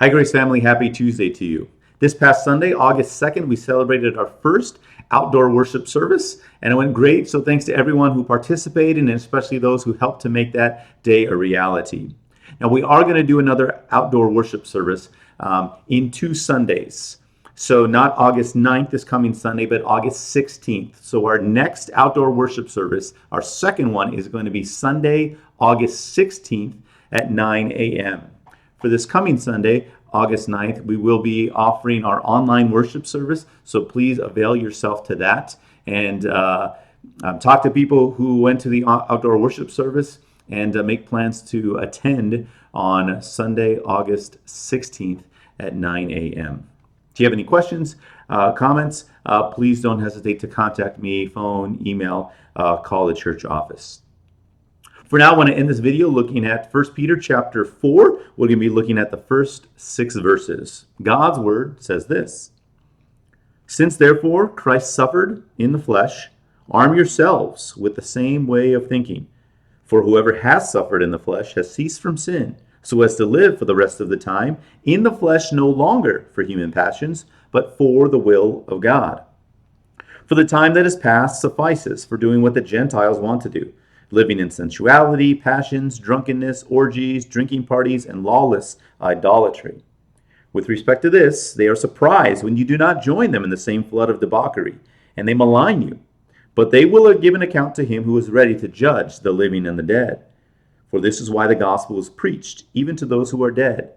Hi, Grace family. Happy Tuesday to you. This past Sunday, August 2nd, we celebrated our first outdoor worship service, and it went great. So, thanks to everyone who participated, and especially those who helped to make that day a reality. Now, we are going to do another outdoor worship service in 2 Sundays. So, not August 9th, this coming Sunday, but August 16th. So, our next outdoor worship service, our second one, is going to be Sunday, August 16th at 9 a.m. For this coming Sunday, August 9th, we will be offering our online worship service, so please avail yourself to that. And talk to people who went to the outdoor worship service and make plans to attend on Sunday, August 16th at 9 a.m. If you have any questions, comments, please don't hesitate to contact me, phone, email, call the church office. For now, I want to end this video looking at 1 Peter chapter 4. We're going to be looking at the first 6 verses. God's word says this: "Since therefore Christ suffered in the flesh, arm yourselves with the same way of thinking. For whoever has suffered in the flesh has ceased from sin, so as to live for the rest of the time in the flesh, no longer for human passions, but for the will of God. For the time that is past suffices for doing what the Gentiles want to do, living in sensuality, passions, drunkenness, orgies, drinking parties, and lawless idolatry. With respect to this, they are surprised when you do not join them in the same flood of debauchery, and they malign you. But they will give an account to him who is ready to judge the living and the dead. For this is why the gospel is preached, even to those who are dead,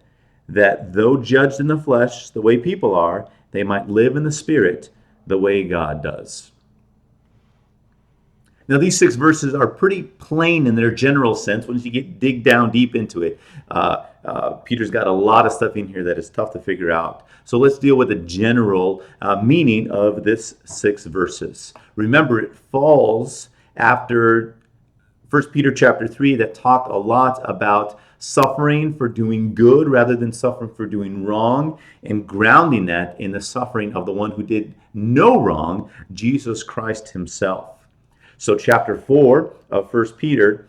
that though judged in the flesh the way people are, they might live in the spirit the way God does." Now, these 6 verses are pretty plain in their general sense once you dig down deep into it. Peter's got a lot of stuff in here that is tough to figure out. So let's deal with the general meaning of this 6 verses. Remember, it falls after 1 Peter chapter 3 that talked a lot about suffering for doing good rather than suffering for doing wrong, and grounding that in the suffering of the one who did no wrong, Jesus Christ himself. So chapter 4 of 1 Peter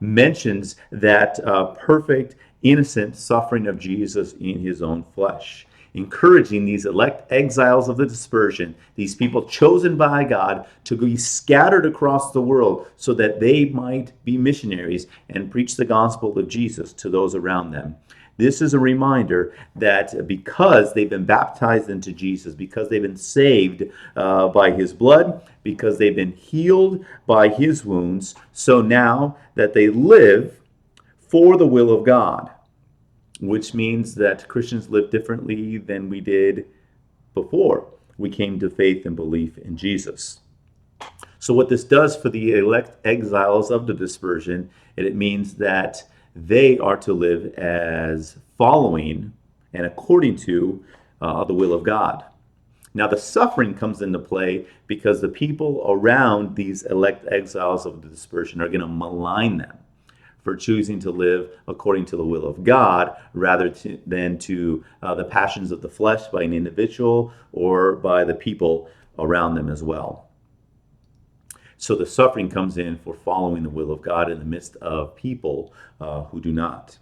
mentions that perfect, innocent suffering of Jesus in his own flesh, encouraging these elect exiles of the dispersion, these people chosen by God to be scattered across the world so that they might be missionaries and preach the gospel of Jesus to those around them. This is a reminder that because they've been baptized into Jesus, because they've been saved by his blood, because they've been healed by his wounds, so now that they live for the will of God, which means that Christians live differently than we did before we came to faith and belief in Jesus. So what this does for the elect exiles of the dispersion, it means that they are to live as following and according to the will of God. Now, the suffering comes into play because the people around these elect exiles of the dispersion are going to malign them for choosing to live according to the will of God rather than to the passions of the flesh by an individual or by the people around them as well. So the suffering comes in for following the will of God in the midst of people who do not.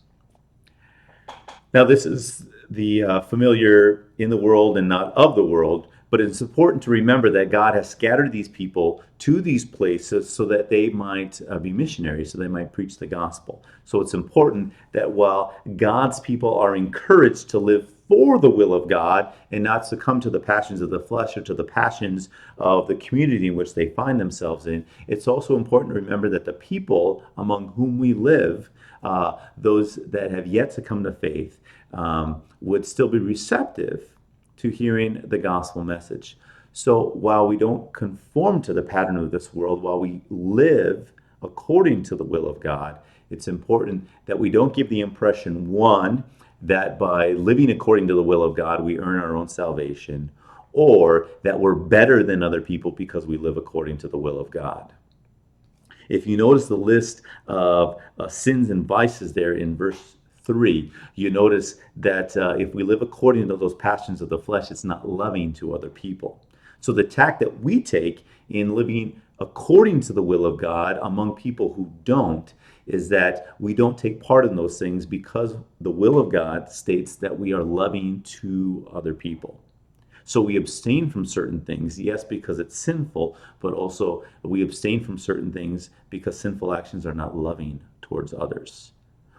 Now, this is the familiar in the world and not of the world, but it's important to remember that God has scattered these people to these places so that they might be missionaries, so they might preach the gospel. So it's important that while God's people are encouraged to live for the will of God and not succumb to the passions of the flesh or to the passions of the community in which they find themselves in, it's also important to remember that the people among whom we live, those that have yet to come to faith, would still be receptive to hearing the gospel message. So while we don't conform to the pattern of this world, while we live according to the will of God, it's important that we don't give the impression, one, that by living according to the will of God, we earn our own salvation, or that we're better than other people because we live according to the will of God. If you notice the list of sins and vices there in verse 3, you notice that if we live according to those passions of the flesh, it's not loving to other people. So the tack that we take in living according to the will of God among people who don't is that we don't take part in those things because the will of God states that we are loving to other people. So we abstain from certain things, yes, because it's sinful, but also we abstain from certain things because sinful actions are not loving towards others.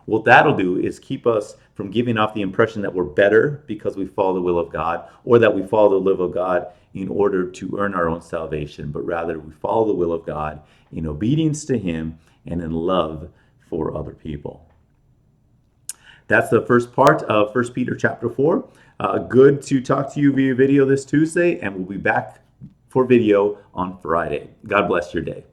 What that'll do is keep us from giving off the impression that we're better because we follow the will of God, or that we follow the will of God in order to earn our own salvation, but rather we follow the will of God in obedience to Him and in love for other people. That's the first part of 1 Peter chapter 4. Good to talk to you via video this Tuesday, and we'll be back for video on Friday. God bless your day.